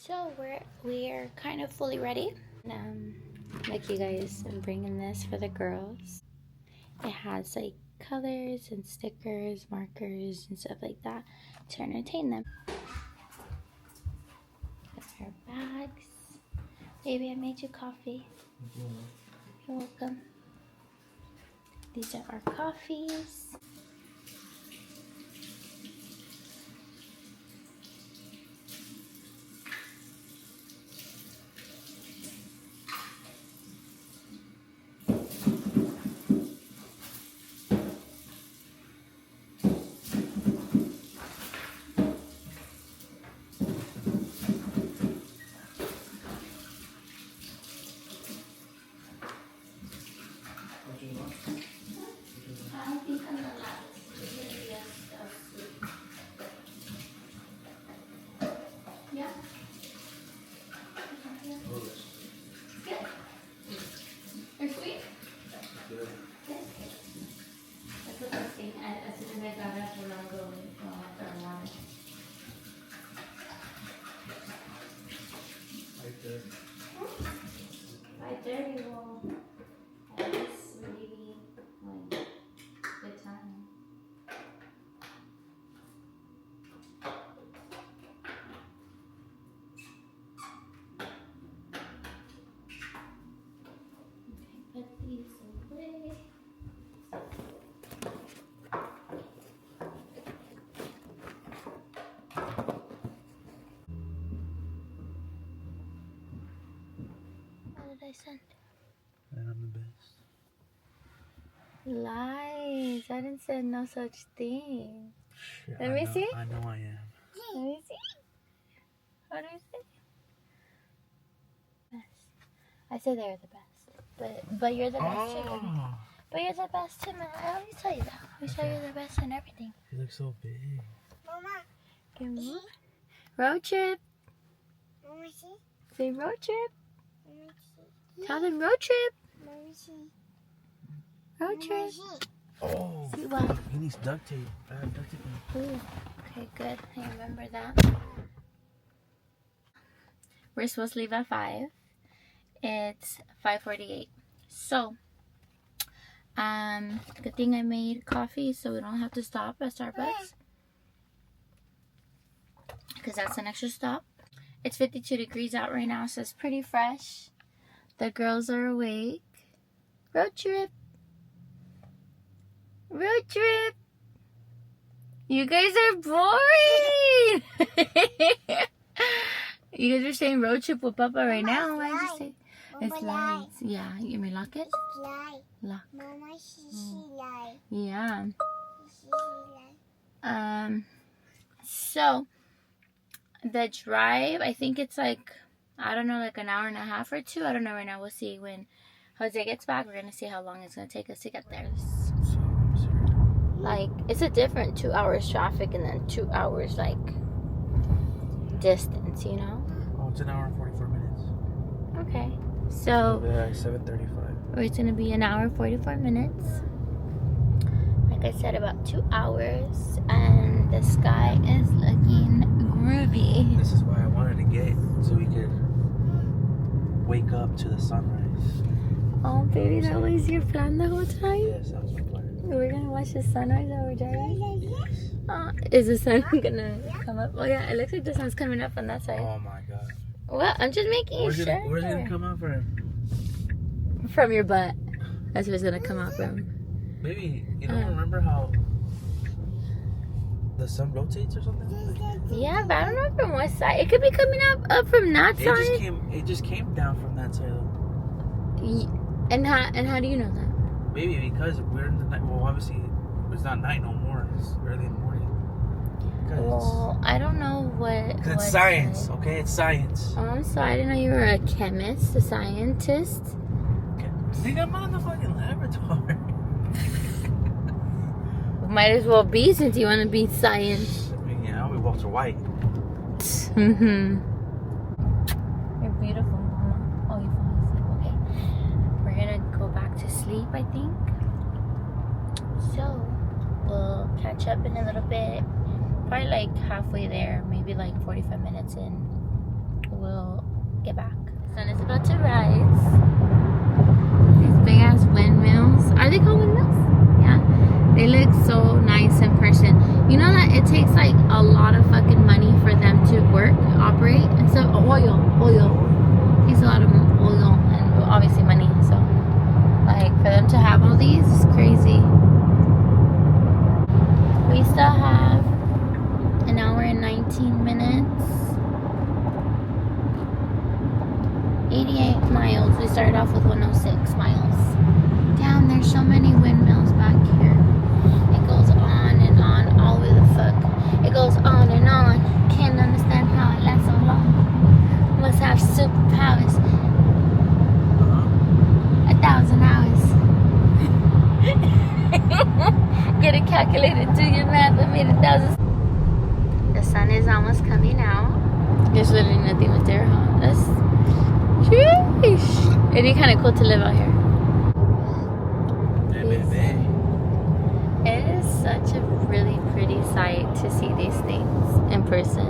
So we're kind of fully ready. Like you guys, I'm bringing this for the girls. It has like colors and stickers, markers, and stuff like that to entertain them. Our bags. Baby, I made you coffee. You're welcome. These are our coffees. Right there you will at least maybe like good time. Okay, put these away. What did I send? And I'm the best. Lies. I didn't say no such thing. Shit, Let me see. I know I am. Let me see. What did I say? Best. I said they're the best. But you're the best too. But you're the best too, man. I always tell you that. I always tell you you're the best in everything. You look so big. Mama. Give me. Road trip. Mama, see? Say road trip. Mama, see? Tell them road trip. Mama, see? Road trip. Mama, see? Oh, See what? he needs duct tape. I have duct tape. Ooh. Okay, good. I remember that. We're supposed to leave at 5. It's 5:48. So, good thing I made coffee so we don't have to stop at Starbucks. Because that's an extra stop. It's 52 degrees out right now, so it's pretty fresh. The girls are awake. Road trip. Road trip. You guys are boring. You guys are saying road trip with Papa right now. I just say it's lights. Yeah, you may lock it. It's light. Lock. Mama, she light. Yeah. She light. So the drive, I think it's like, I don't know, like an hour and a half or 2. I don't know right now. We'll see when Jose gets back. We're gonna see how long it's gonna take us to get there. So absurd. Like, it's a different 2 hours traffic and then 2 hours like distance, you know? Oh, it's an hour and 44 minutes. Okay. So 7:35. it's gonna be an hour and 44 minutes. Like I said, about 2 hours, and the sky is looking groovy. This is why I wanted to get so we could wake up to the sunrise. Oh, baby, that was your plan the whole time? Yes, that was my plan. We're gonna watch the sunrise while we're driving? Yes. Is the sun gonna come up? Oh yeah, it looks like the sun's coming up on that side. Oh my god. Well, I'm just making Where's sure. it gonna come out from? From your butt. That's where it's gonna come out from. Maybe you don't remember how the sun rotates or something? Yeah, but I don't know from what side. It could be coming up from that side. It just came down from that side though. And how do you know that? Maybe because we're in the night. Well, obviously it's not night no more. It's early in the morning. Well, I don't know what. Because it's science, okay? It's science. Oh, I'm sorry. I didn't know you were a chemist, a scientist. Okay. Think I'm not in the fucking laboratory. Might as well be since you want to be science. I mean, yeah, I'll be Walter White. Mm-hmm. You're beautiful, Mama. Oh, you fall asleep. Okay. We're gonna go back to sleep, I think. So, we'll catch up in a little bit. Probably like halfway there, maybe like 45 minutes in. We'll get back. The sun is about to rise. These big ass windmills. Are they called windmills? Yeah. They look so nice in person. You know that it takes like a lot of fucking money for them to work, operate, and so oil. It takes a lot of oil and obviously money. So like for them to have all these is crazy. We still have an hour and 19 minutes. 88 miles. We started off with 106 miles. Damn, there's so many windmills back here. It goes on and on, all the way the fuck. It goes on and on. Can't understand how it lasts so long. Must have superpowers. 1,000 hours. Get it calculated, do your math. I made 1,000. The sun is almost coming out. There's literally nothing but there, huh? That's sheesh. It'd be kind of cool to live out here. It is such a really pretty sight to see these things in person.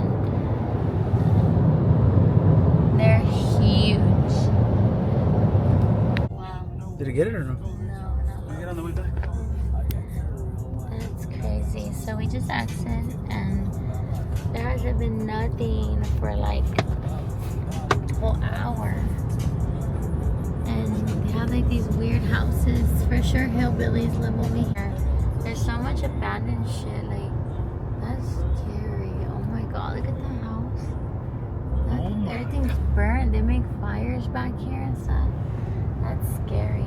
They're huge. Wow. Did it get it or no? No, Did it get on the way back? That's crazy. So we just exited and there hasn't been nothing for like a whole hour. And they have like these weird houses. For sure hillbillies live over here. There's so much abandoned shit. Like, that's scary. Oh my god, look at the house. Everything's burnt. They make fires back here and stuff. That's scary.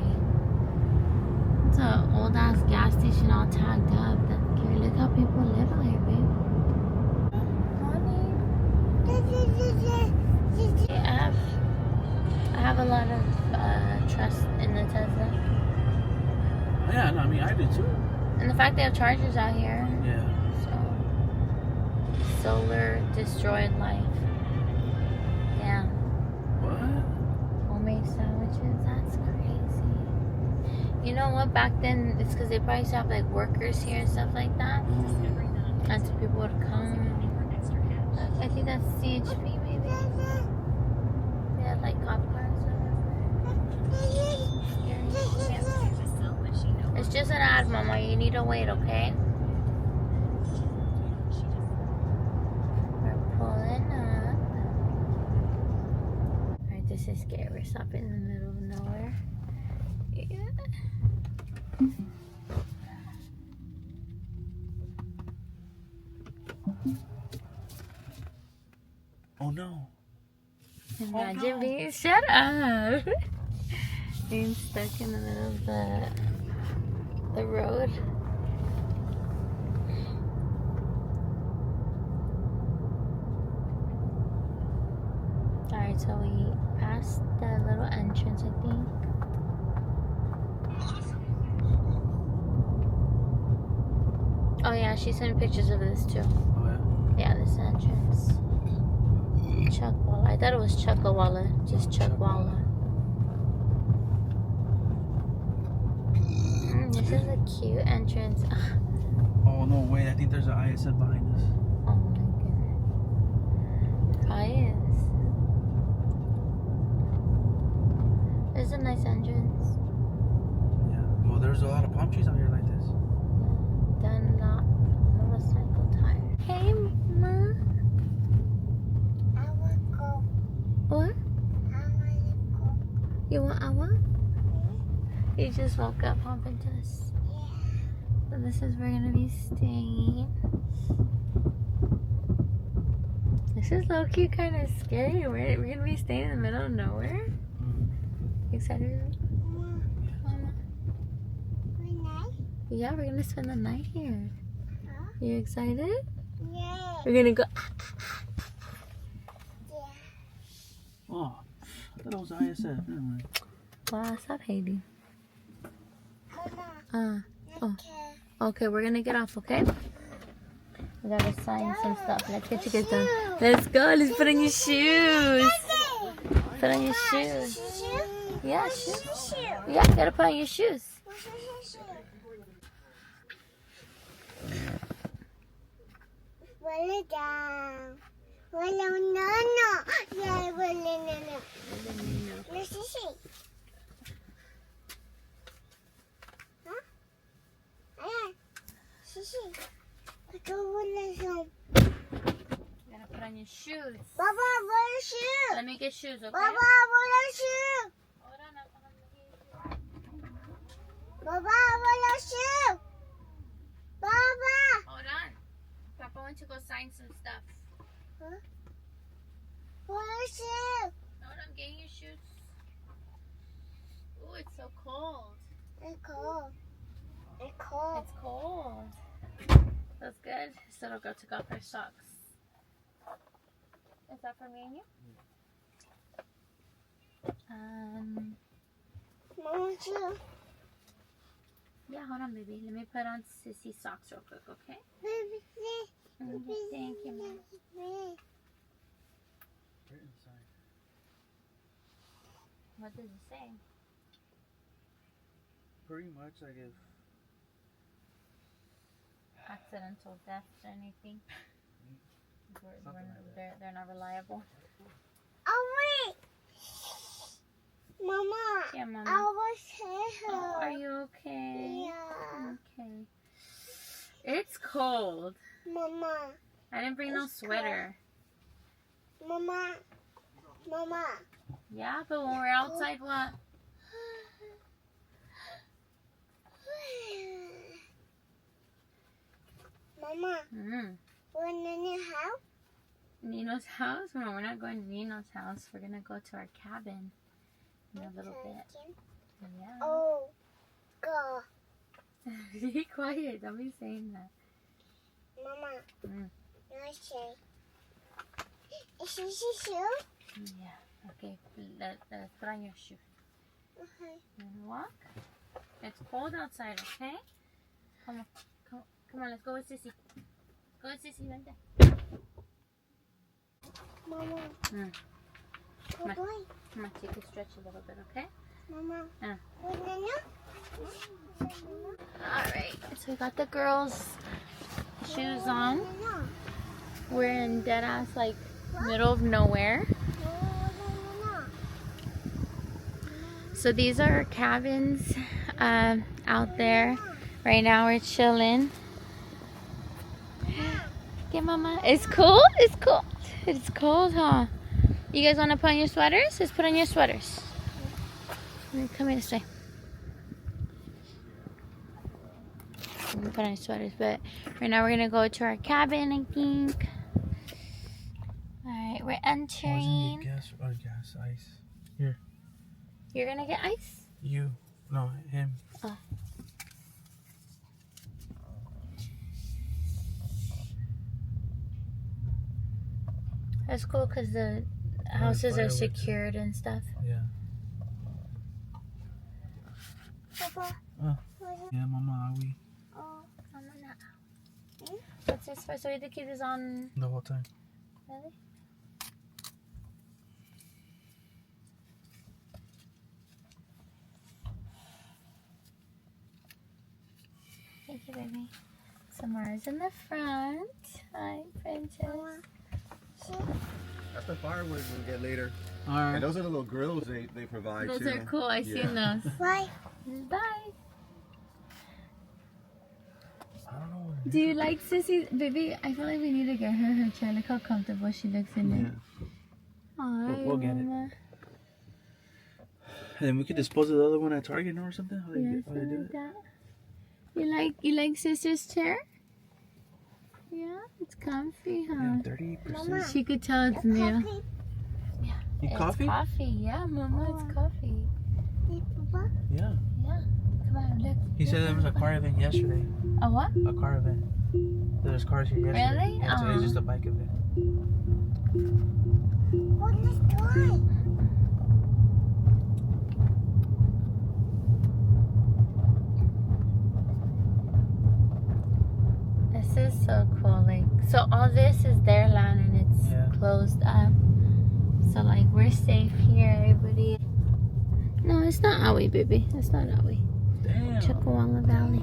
It's an old ass gas station all tagged up. That's scary. Look how people live out here, babe. I have a lot of trust in the Tesla. Yeah, no, I mean, I do too. And the fact they have chargers out here. Yeah. So, solar destroyed life. Yeah. What? Homemade sandwiches. That's crazy. You know what? Back then, it's because they probably used to have like workers here and stuff like that. And so people would come. I think that's CHP maybe. They had like cop cars or whatever. It's just an ad, Mama. You need to wait, okay? We're pulling up. Alright, this is scary. We're stopping in the middle of nowhere. Yeah. Oh no. Imagine being shut up. Being stuck in the middle of the road. Alright, so we passed the little entrance, I think. Oh yeah, she sent pictures of this too. Oh yeah. Yeah, this entrance. CHUCKWALLA. I thought it was CHUCKWALLA. Just CHUCKWALLA. This is a cute entrance. Oh no, wait, I think there's an ISF behind us. Oh my goodness. Probably is. It's a nice entrance. Yeah. Well, there's a lot of palm trees out here like this. Dunlop motorcycle tire. Hey, Ma. I want to go. What? I want to go. You want agua? You just woke up, hop into this. So this is where we're gonna be staying. This is low-key kind of scary. We're gonna be staying in the middle of nowhere. Excited? Mama? Yeah, we're gonna spend the night here. Huh? You excited? Yeah. We're gonna go. Oh, I thought it was ISF. Never mind. Wow, stop hating. Mama. Oh. Okay, we're gonna get off, okay? We gotta sign some stuff. Let's get you guys done. Let's go. Let's put on your shoes. Put on your shoes. Yeah, shoes. Yeah, you gotta put on your shoes. Wala down. Wala no. Yeah, wala no. shoes. Baba, what a shoe. Let me get shoes, okay? Baba, what a shoe. Hold on, I'm Baba, what a shoe. Baba. Hold on. Papa went to go sign some stuff. Huh? What a shoe. Hold on, getting your shoes. Ooh, it's so cold. It's cold. It's cold. It's cold. That's good. So little girl took off her socks. Is that for me and you? Mama shoe. Yeah, hold on, baby. Let me put on Sissy's socks real quick, okay? Baby, Thank you, Mom. Right inside. What does it say? Pretty much like if Accidental death or anything? Something like that. They're not reliable. Oh, wait. Mama. Yeah, Mama. I was here. Oh, are you okay? Yeah. Okay. It's cold. Mama. I didn't bring no It's sweater. Mama. Mama. Yeah, but when we're outside, what? Mama, we're in your house? Nino's house? No, we're not going to Nino's house. We're going to go to our cabin in a little bit. Yeah. Oh, go. Be quiet. Don't be saying that. Mama, no shade. Is this your shoe? Yeah. Okay. Let's put on your shoe. Okay. You want to walk? It's cold outside, okay? Come on. Come on, let's go with Sissy. Go with Sissy right there. Mama. Come on. Boy. Come on, take a stretch a little bit, okay? Mama. Uh. Banana? Alright, so we got the girls' shoes on. We're in dead ass, like, middle of nowhere. So these are our cabins out there. Right now we're chilling. Get Mama. It's cold? It's cold. It's cold, huh? You guys want to put on your sweaters? Let's put on your sweaters. Come here this way. Put on your sweaters, but right now we're gonna go to our cabin, I think. Alright, we're entering. Gas, ice. Here. You're gonna get ice? You. No, him. Oh. That's cool because the houses are secured and stuff. Yeah. Papa. Yeah, Mama, are we? Oh, Mama, not. What's this for? So we have to keep this on. The whole time. Really? Thank you, baby. Samara's in the front. Hi, princess. That's the fireworks we'll get later. Alright. And those are the little grills they provide Those too. are cool. I've seen those. why? Bye. I don't know. Do you like Sissy? Baby, I feel like we need to get her chair. Look how comfortable she looks in it. Aww, We'll get it. Mama. And then we could dispose of the other one at Target or something. How they, Yeah, how they something do like it? that. You like Sister's chair? Yeah, it's comfy, huh? Yeah, 30%. She could tell it's new. Coffee. You It's coffee? coffee, yeah, Mama, it's coffee. Hey, Papa. Yeah. Yeah. Come on, look. He said there was a car event yesterday. A what? A car event. There was cars here yesterday. Really? Yeah, so it's just a bike event. What is doing? This is so cool. Like, so all this is their land and it's closed up. So like we're safe here, everybody. No, it's not Aui, baby. It's not Aui. Damn. CHUCKWALLA Valley.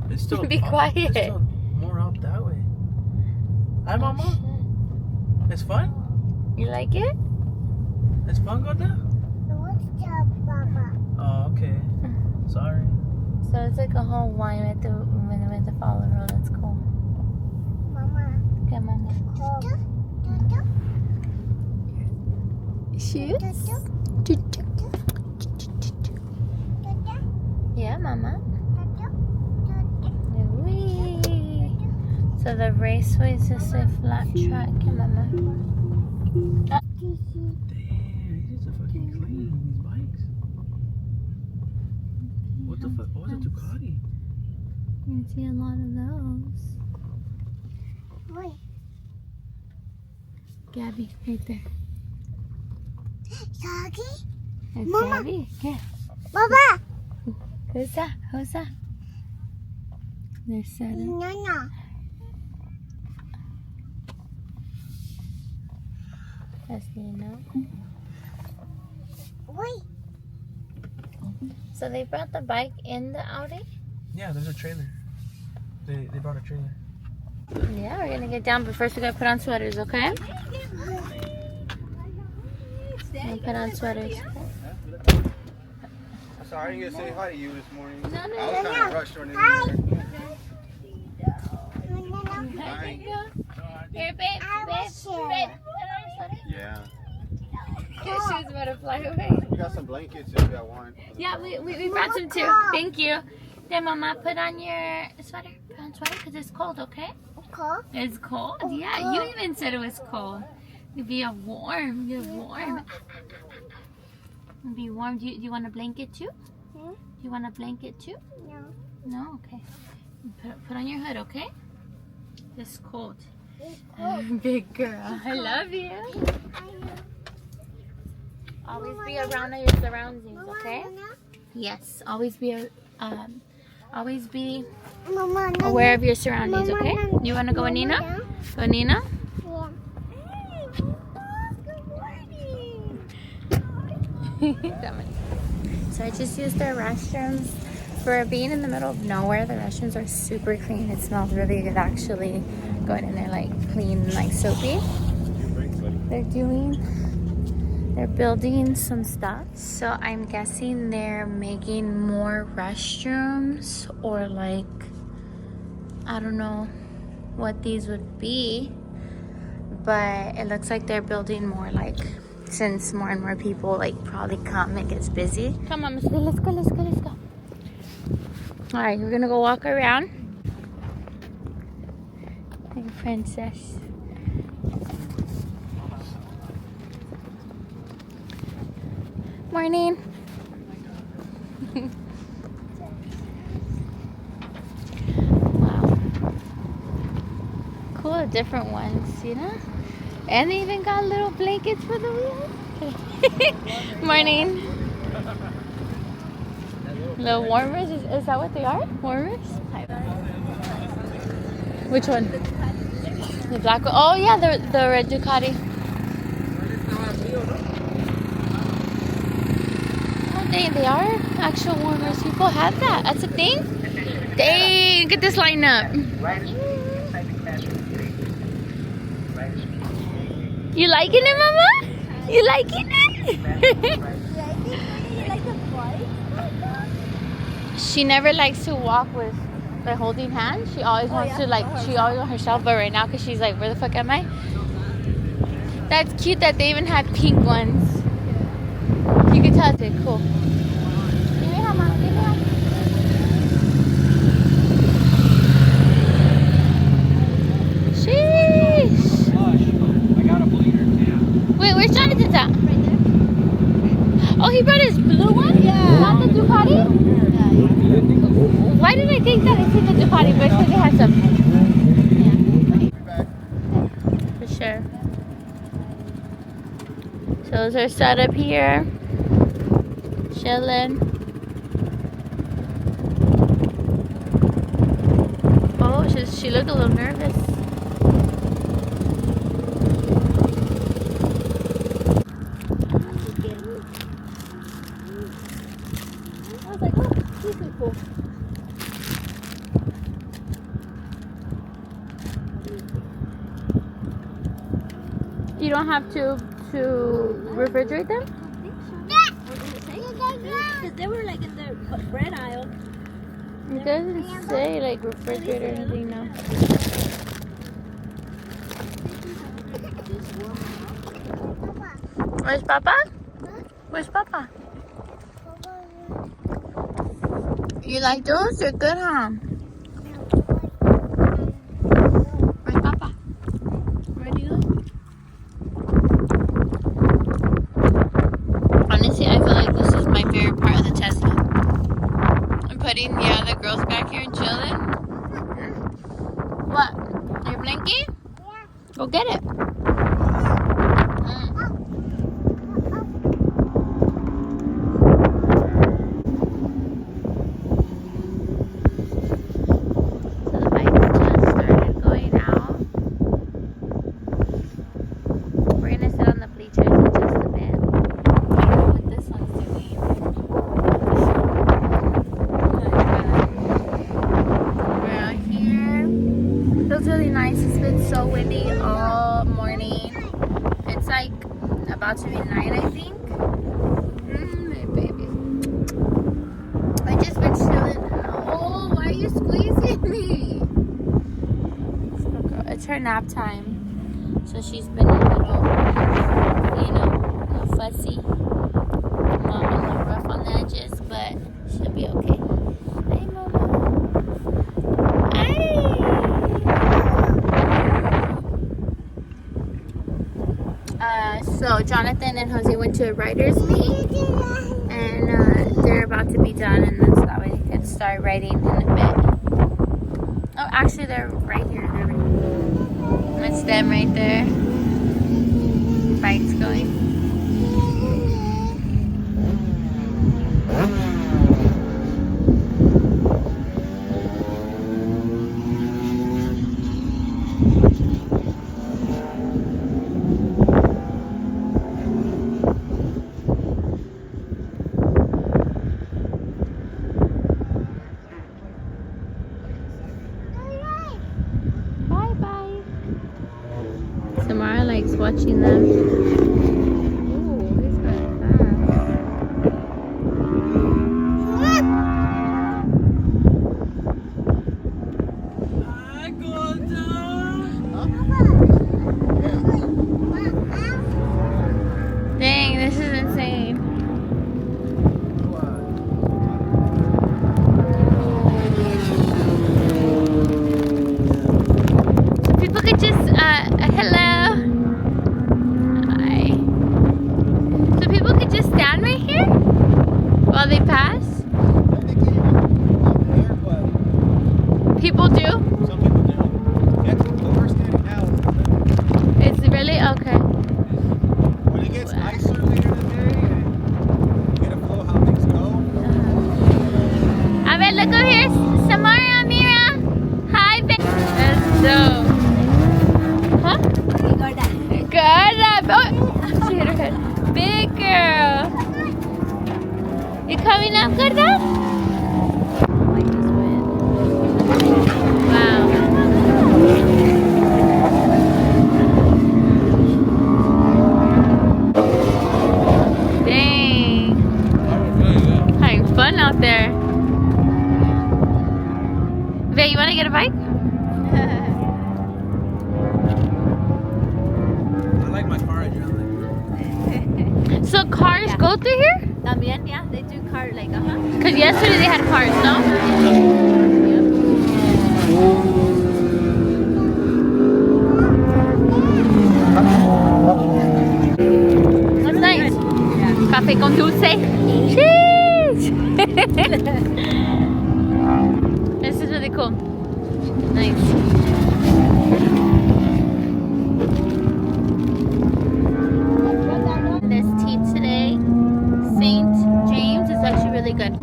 It's still Be quiet. It's still more out that way. Hi, Mama. Oh, It's fun? shit. You like it? It's fun going down? What's up, Papa? Oh, okay. Sorry. So it's like a whole wine with the follow the road. That's cool. Mama. Okay, Mama. Cold. Shoes? Yeah, Mama. Wee. So the Raceway is just a flat track, yeah, Mama. Damn, these are fucking clean, these bikes. What the fuck? Oh, it's a Ducati. You can see a lot of those. Wait. Gabby, right there. Doggy? It's Mama. Gabby. Yeah. Baba. Who's that? Who's that? There's Sarah. No. That's Nina. Wait. So they brought the bike in the Audi? Yeah, there's a trailer. They brought a trailer. Yeah, we're gonna get down, but first we gotta put on sweaters, okay? We'll put on sweaters. Sorry, I didn't get to say hi to you this morning. No. I was kind of rushed running in Hi. there. No. Hi. Here, babe, I babe, was here. put on a sweater. Yeah. Your shoes about to fly away. We got some blankets if you got one. Yeah, we brought some too. Thank you. Then, Mama, put on your sweater. Put on sweater because it's cold, okay? Cool. It's cold? Yeah, you even said it was cold. It'd be warm. You're warm. It'd be warm. Do you want a blanket too? Hmm? Do you want a blanket too? No. No? Okay. Put on your hood, okay? It's cold. It's cold. Big girl. I love you. I know. Always be around your surroundings, okay? Yes. Always be Mama, no. aware of your surroundings, Mama, okay? no. You want to go with Nina? Mama, Go with Nina? Yeah. Good morning. So I just used their restrooms. For being in the middle of nowhere, the restrooms are super clean. It smells really good actually. Going in there like clean, like soapy. They're building some stuff. So I'm guessing they're making more restrooms or like, I don't know what these would be. But it looks like they're building more like, since more and more people like probably come, it gets busy. Come on, Miss Lee, let's go. All right, we're gonna go walk around. Hey, princess. Morning. Wow. Cool, different ones, you know? And they even got little blankets for the wheels. Morning. Little warmers, is that what they are? Warmers? Which one? The black one? Oh yeah, the red Ducati. Oh they are actual warmers. People have that. That's a thing? Dang, get this line up. You liking it, Mama? You liking it? She never likes to walk with like holding hands. She always wants to like, she always wants herself, but right now, because she's like, where the fuck am I? That's cute that they even have pink ones. You can tell it's cool. Give me a hand, Mama. Give me a hand. Sheesh. I got a bleeder. Yeah. Wait, where's Jonathan's at? Right there. Oh, he brought his blue one? Yeah. Not the Ducati? Why did I think that it's in the Ducati, but it's because it has some. Yeah. For sure. So those are set up here. Chilling. Oh, she looked a little nervous. I was like, oh, this is cool. You don't have to refrigerate them? Because they were like in the bread aisle. It doesn't say like refrigerator or anything now. Where's Papa? Where's Papa? You like those? They're good, huh? Where's Papa? Where'd you go? Honestly, I feel like this is my favorite part of the Tesla. I'm putting the other girls back here and chilling. What? Your blankie? Yeah. Go get it. So the bikes just started going out. We're gonna sit on the bleachers in just a bit. I don't know what this one's doing. We're out here. Feels really nice. It's been so windy all morning. It's like about to be 9, I think. My baby. I just been chilling. Oh, why are you squeezing me? It's her nap time. So she's been a little, you know, a little fussy. A little rough on the edges, but she'll be okay. Hi, Mama. So Jonathan and Jose went to a writer's meet, and they're about to be done, and then so that way they can start writing in a bit. Oh, actually, they're right here. That's them right there. Bike's going. Bye-bye. Samara likes watching them. Ooh, he's going fast. Dang, this is insane. So people could just, hello. Hi. So people could just stand right here while they pass? People do? Some people do. That's the we're standing now. It's really okay. When it gets nicer later in the day and you get a flow how things go. I bet, look over here. Samara, Mira. Hi, babe. That's dope. Huh? Gorda. Oh, she hit her head. Big girl. You coming up, Gorda? Like this wind. Wow. Dang. Having fun out there. Vea, you want to get a bike? I like my car adrenaline. So cars go through here? También, yeah, they do car like, Because yesterday they had cars, no? That's nice. Café con dulce. Cheese! This is really cool. Nice. This tea today, St. James, is actually really good.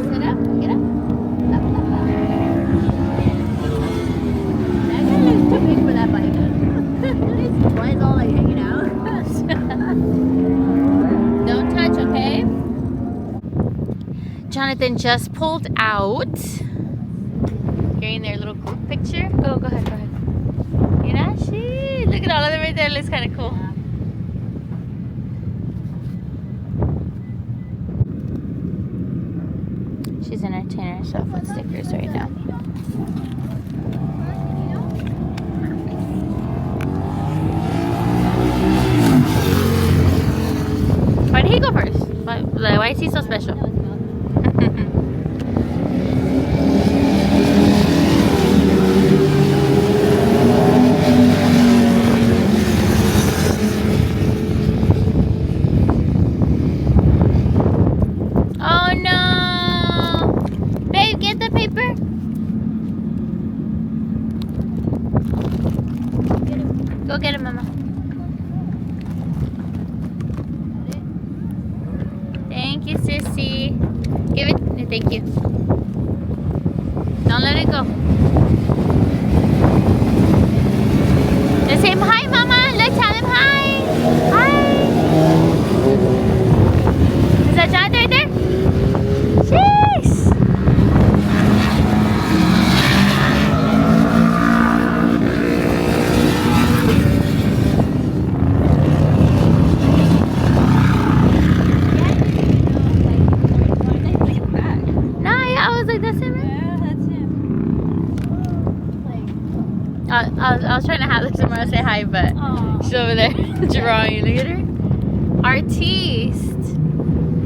Sit up, get up. That guy looks too big for that bike. Why is all like hanging out? Don't touch, okay? Jonathan just pulled out. Getting their little group picture. Go ahead, go ahead. You know, look at all of them right there. It looks kind of cool. She's in her entertain ourselves with stickers right now. Why did he go first? Why is he so special? Oh no! Babe, get the paper. Go get it, Mama. Thank you, sissy. Give it. Thank you. Don't let it go. Let's say hi, Mama. Let's tell him hi. Hi. Is that John right there? Jeez. No, yeah, I was like, that's him. Yeah, that's him. I was trying to have this tomorrow say hi, but she's over there drawing. Look at her. Artiste.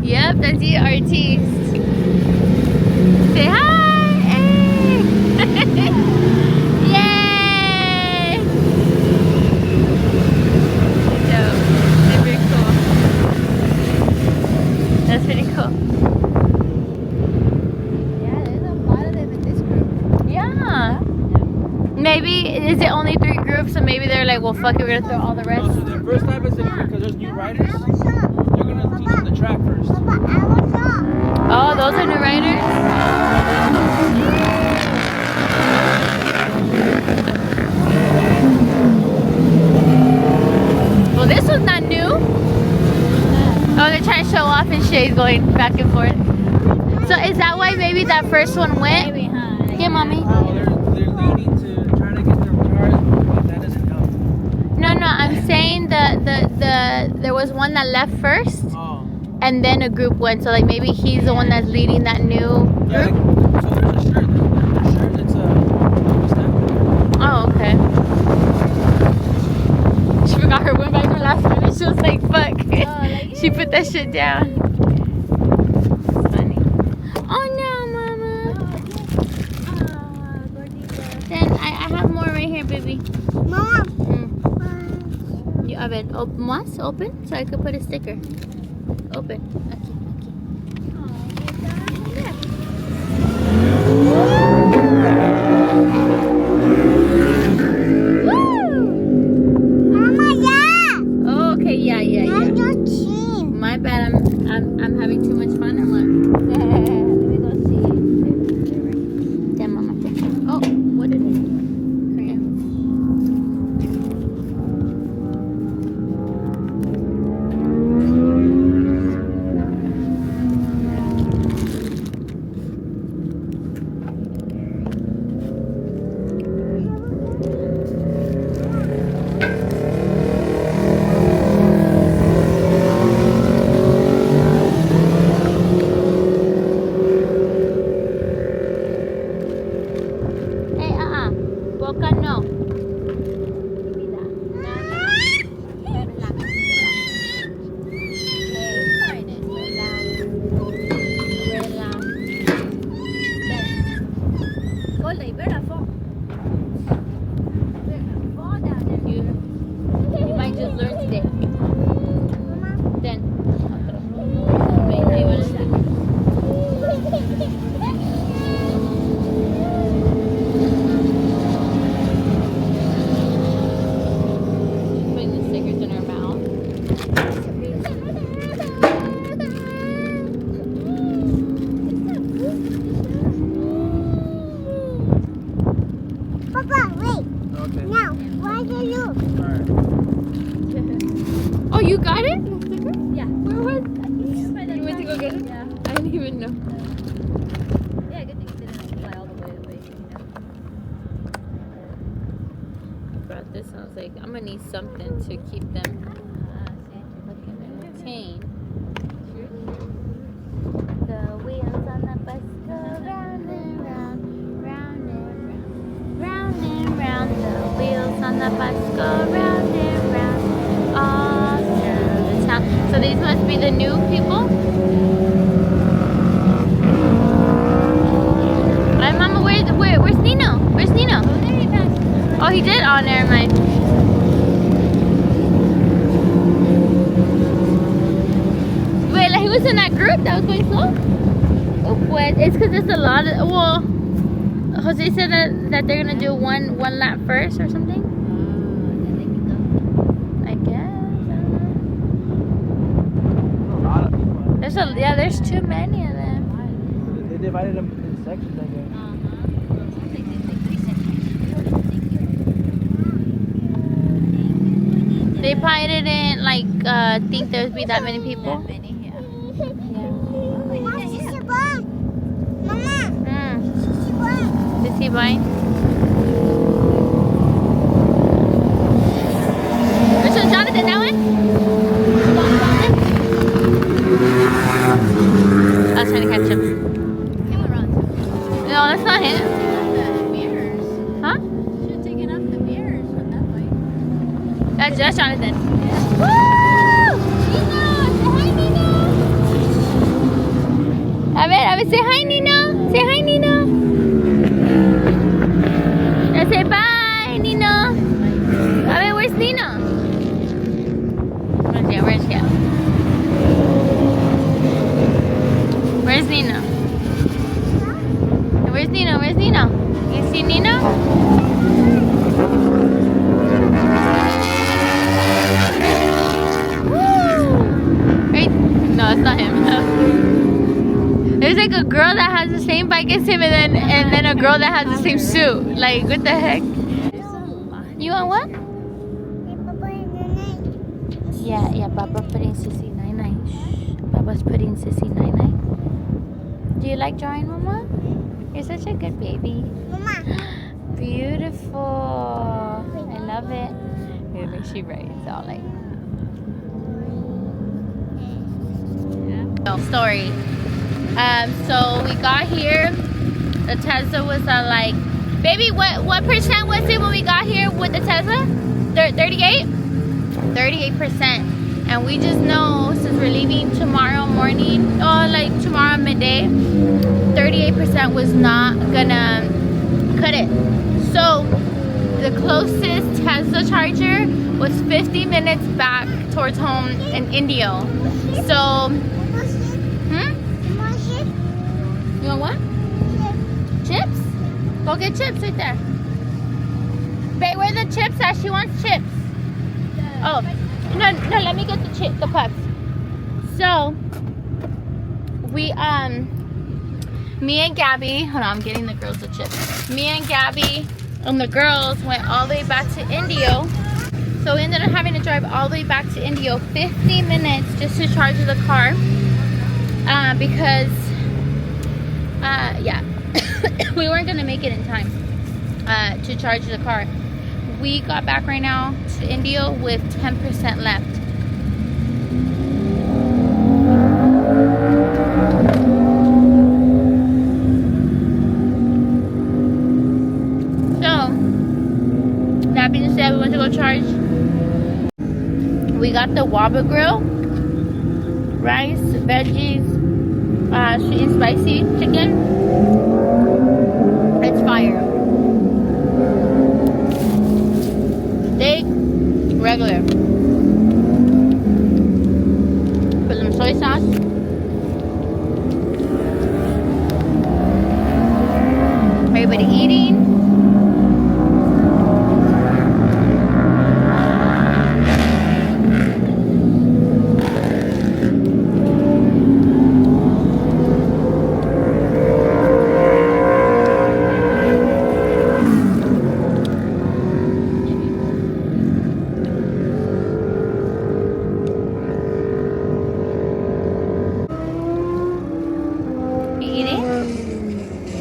Yep, that's you, artiste. Say hi. Hey. Yay. Dope. They're very cool. That's pretty cool. Yeah, there's a lot of them in this group. Yeah. Maybe, is it only 3 groups, so maybe they're like, well, fuck it, we're gonna throw all the rest. No, so the first time is because there's new riders. They're gonna teach them the track first. Oh, those are new riders? Well, this one's not new. Oh, they're trying to show off and shade going back and forth. So is that why maybe that first one went? Maybe, huh? Yeah, Mommy. Oh, they're leading to trying to get their cars, but that doesn't help. No, I'm saying there was one that left first, Oh. and then a group went. So like maybe he's the one that's leading that new Yeah, group. like, so there's a shirt. There's a shirt. It's a stamp. Oh, okay. She forgot her win back the last minute. She was like, fuck. like, She put that shit down. It's funny. Oh no, Mama. Then I have more right here, baby. Mom. You have it más open so I could put a sticker. Open. Aquí. Mama, yeah. Oh, okay, yeah. Now your team. My bad. I'm having too much fun or what? Let me go see. Damn, Mama. Oh, what did I do? Crayon. Hey, Boca no. You might just learn today. Then. Wait, how you want to putting the stickers in her mouth. Papa, wait. Okay. Now, why do you? Alright. Oh, you got it? The sticker? Yeah. Where was it? You went to go get it? Yeah. I didn't even know. Yeah, good thing you didn't fly all the way away. Brought this, I was like, I'm gonna need something to keep them looking entertained. The wheels on the bus go round. on the bus go round and round all through the town. So these must be the new people. Hi, Mama. Where's Nino? Where's Nino? Oh, he did. Oh, never mind. Wait, like he was in that group that was going slow. Oh, what? It's because there's a lot of. Well, Jose said that they're gonna do one lap first or something. I guess. I don't know. A lot of people. There's too many of them. They divided them in sections, I guess. They probably didn't like think there would be that many people. Is he buying? Which one's Jonathan? That one? I was trying to catch him. No, that's not him. Huh? That's Jonathan. Woo! Nino! Say hi, Nino! A ver, say hi, Nino! Say hi, Nino! Let's say bye, Nino! A ver, where's Nino? Where's he at? Where's Nino? Where's Nino? Where's Nino? You see Nino? Right? No, it's not him. There's like a girl that has the same bike as him, and then a girl that has the same suit. Like, what the heck? You want what? Yeah, Papa putting Sissy Nai. Papa's putting Sissy Nai. Do you like drawing, Mama? You're such a good baby. Mama. Beautiful. I love it. Maybe she writes all like. No story. So we got here. The Tesla was like, baby, what percent was it when we got here with the Tesla? 38? 38%. And we just know since we're leaving tomorrow morning, or like tomorrow midday, 38% was not gonna cut it. So the closest Tesla charger was 50 minutes back towards home in Indio. So, you want what? Chips? Go get chips right there. Babe, where are the chips at? She wants chips. Oh, no, let me get the pups. So, we, me and Gabby, hold on, I'm getting the girls the chips. Me and Gabby and the girls went all the way back to Indio. So we ended up having to drive all the way back to Indio, 50 minutes just to charge the car. Because, yeah, we weren't gonna make it in time to charge the car. We got back right now to Indio with 10% left. So, that being said, we went to go charge. We got the Waba grill, rice, veggies, sweet and spicy chicken. It's fire. Steak, regular. Put some soy sauce. Everybody eating.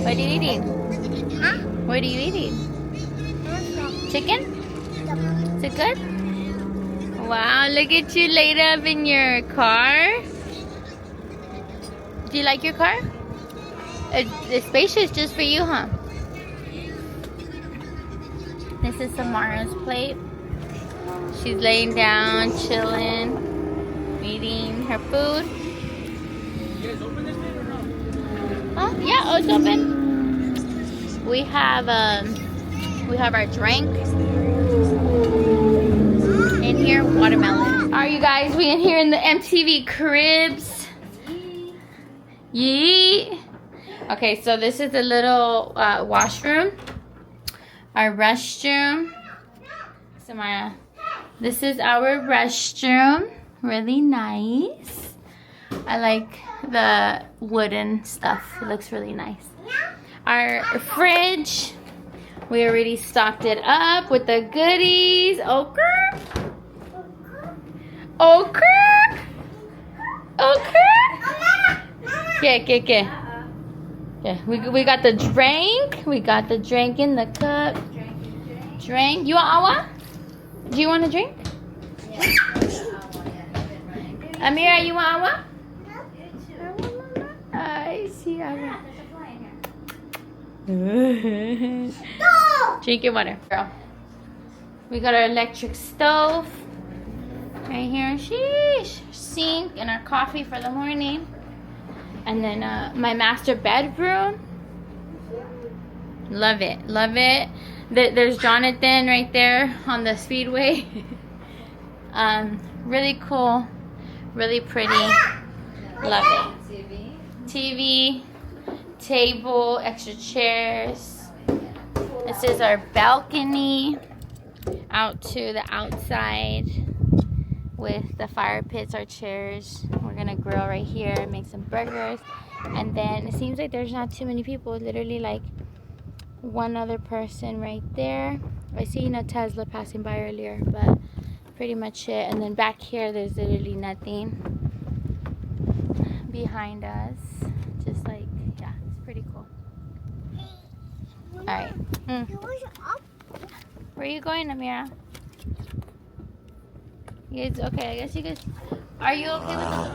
What are you eating? Huh? What are you eating? Chicken? Is it good? Wow, look at you laid up in your car. Do you like your car? The spacious just for you, huh? This is Samara's plate. She's laying down, chilling, eating her food. You guys open this thing or no? Oh, yeah, oh, it's open. We have our drink in here, watermelon. Are you guys? We in here in the MTV cribs. Yeet. Okay, so this is the little washroom, our restroom. Samara, this is our restroom. Really nice. I like the wooden stuff. It looks really nice. Our fridge, we already stocked it up with the goodies. Okay. Okay. Okay. Yeah, we got the drink. We got the drink in the cup. Drink. You want agua? Do you want a drink? Amira, you want agua? I see agua. Drink your water, girl. We got our electric stove right here. Sheesh. Sink and our coffee for the morning. And then my master bedroom. Love it. Love it. There's Jonathan right there on the speedway. Really cool. Really pretty. Love it. TV. Table. Extra chairs. This is our balcony. Out to the outside. With the fire pits, our chairs. We're gonna grill right here, make some burgers. And then it seems like there's not too many people. Literally like one other person right there. I seen a Tesla passing by earlier, but pretty much it. And then back here, there's literally nothing behind us. Just like, yeah, it's pretty cool. All right. Where are you going, Amira? You guys, okay, I guess you guys, are you okay with that?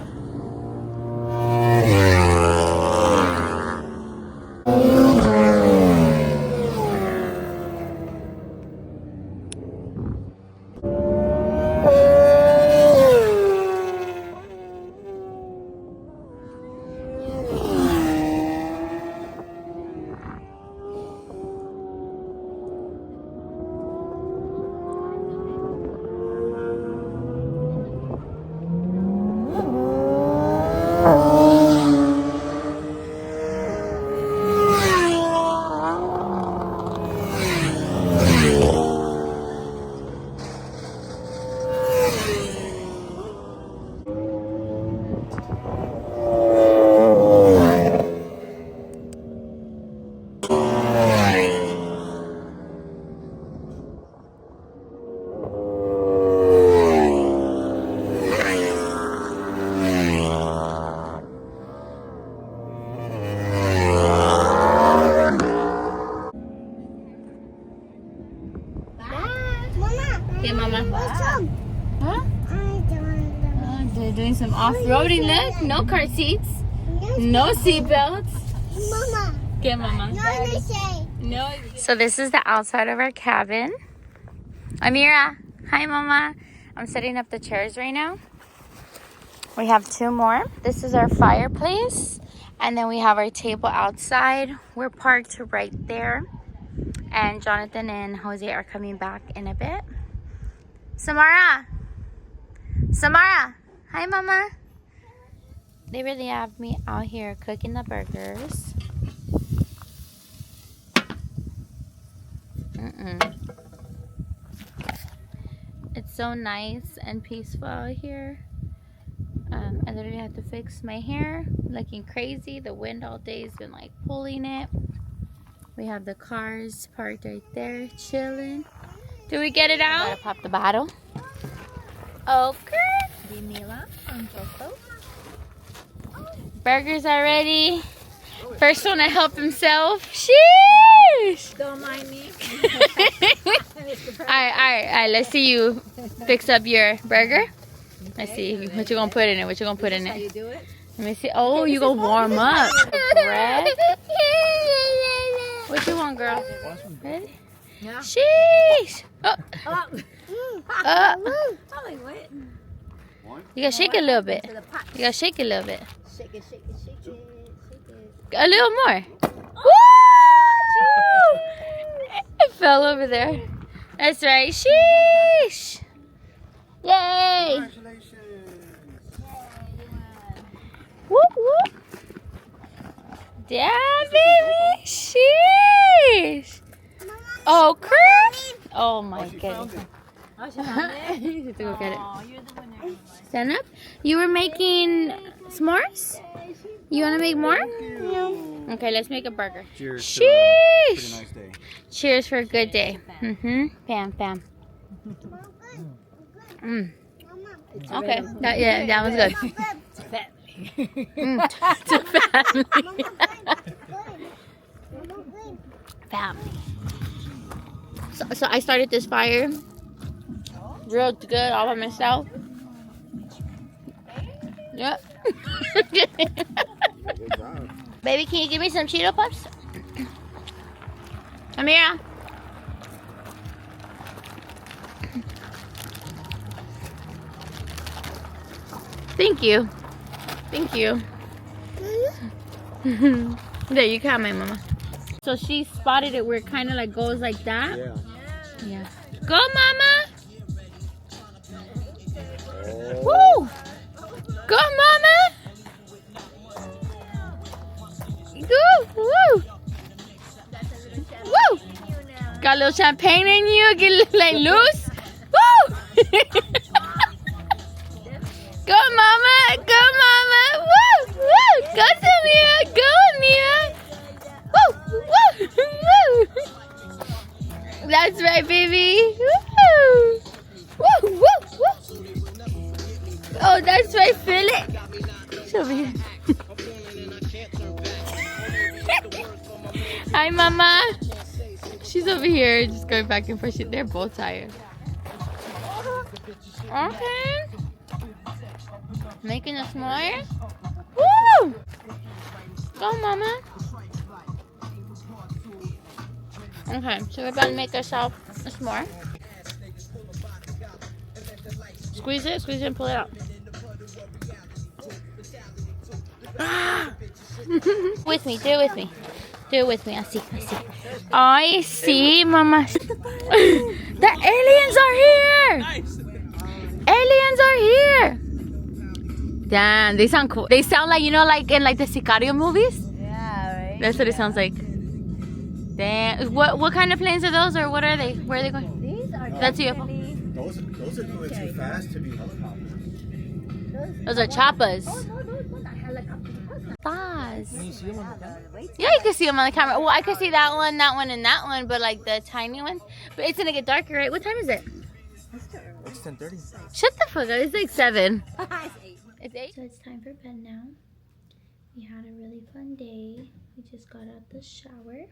Okay, Mama. Huh? Oh, they're doing some off-roading. Look, no car seats, no seat belts. Mama. Okay, Mama. No. So this is the outside of our cabin. Amira, hi, Mama. I'm setting up the chairs right now. We have 2 more. This is our fireplace, and then we have our table outside. We're parked right there, and Jonathan and Jose are coming back in a bit. Samara, hi, Mama. They really have me out here cooking the burgers. It's so nice and peaceful out here. I literally have to fix my hair, looking crazy. The wind all day has been like pulling it. We have the cars parked right there, chilling. Do we get it out? Gotta pop the bottle. Okay. Dinila from Joko. Burgers are ready. First one to help himself. Sheesh! Don't mind me. Alright. Let's see you fix up your burger. Let's see what you gonna put in it. What you gonna put in How you it? do it? Let me see. Oh, you gonna warm up. Bread. What you want, girl? Ready? Yeah. Sheesh. Oh. Oh. Oh. I'm like, what? You gotta shake it a little bit. To the pot. You gotta shake it a little bit. Shake it, shake it, shake it, shake it. A little more. Woo! It fell over there. That's right. Sheesh. Yay. Congratulations. Whoop whoop. Yeah, baby. Sheesh. Oh, Chris. Oh my goodness. Oh, she found it? You have to go get it. Oh, you're the winner. Stand up. You were making s'mores? You want to make more? No. Okay, let's make a burger. Cheers. Sheesh. Pretty nice day. Cheers for a good day. Bam, bam. Mm. Okay. That was good. To family. Family. So I started this fire real good all by myself. Yep. Good job. Baby, can you give me some Cheeto Puffs? Amira. Thank you. Thank you. There, you got my mama. So she spotted it where it kind of like goes like that. Yeah. Yeah. Go, mama. Oh. Woo! Go, mama. Go. Woo. Woo. Got a little champagne in you. Get like loose. Woo. Go, mama. Go, mama. Woo. Woo. Go, Samia. Go, Amira. Woo. Woo. Woo. That's right, baby. Woo. Woo. Woo. Woo. Oh, that's right. Feel it. She's over here. Hi, mama. She's over here just going back and forth. They're both tired. Okay. Making a s'more. Woo! Go, mama. Okay, so we're about to make ourselves a s'more. Squeeze it, and pull it out. Ah! With me, do it with me. Do it with me. I see. I see, mama. The aliens are here! Aliens are here! Damn, they sound cool. They sound like, you know, like in like the Sicario movies? Yeah, right? That's what it sounds like. Damn. What kind of planes are those, or what are they? Where are they going? These are That's UFO. definitely- Those are going too fast to be helicopters. Those are choppas. Oh, no, those ones are helicopters. Stars. Can you see them on the camera? Yeah, you can see them on the camera. Well, I can see that one, and that one, but like the tiny one. But it's gonna get darker, right? What time is it? It's 10:30. Shut the fuck up. It's like 7. It's 8. So it's time for bed now. We had a really fun day. We just got out the shower.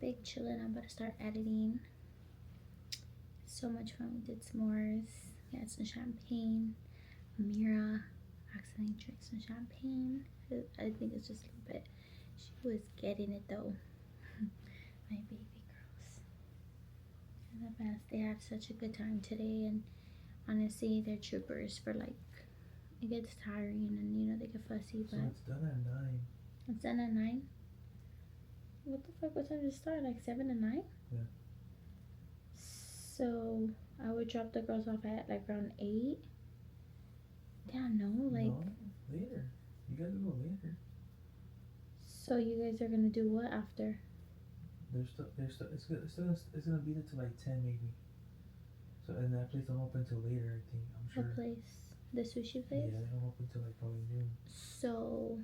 Big chillin'. I'm about to start editing. So much fun. We did s'mores. We had some champagne. Amira accidentally drank some champagne. I think it's just a little bit. She was getting it though. My baby girls. They're the best. They had such a good time today, and honestly, they're troopers for like, it gets tiring and you know they get fussy, but So it's done at 9. it's done at 9. What the fuck? What time did it start? Like 7 to 9? Yeah. So I would drop the girls off at like around 8. Damn, no, like. No, later. You gotta go later. So you guys are gonna do what after? It's gonna be there till like 10 maybe. So and that place don't open till later, I think. I'm sure. What place? The sushi place? Yeah, they don't open till like probably noon. So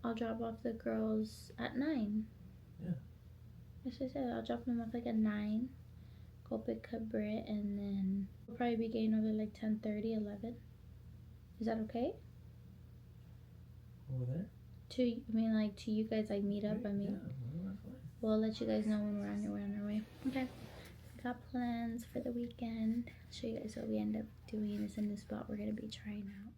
I'll drop off the girls at 9. Yeah. That's what I said. I'll drop them off like at 9. Go pick up Britt, and then we'll probably be getting over like 10:30, 11. Is that okay? Over there? To you guys like meet up. I mean, Yeah, that's fine. we'll let you guys know when we're on our way. Okay. Got plans for the weekend. Show you guys what we end up doing. Is a new spot we're gonna be trying out.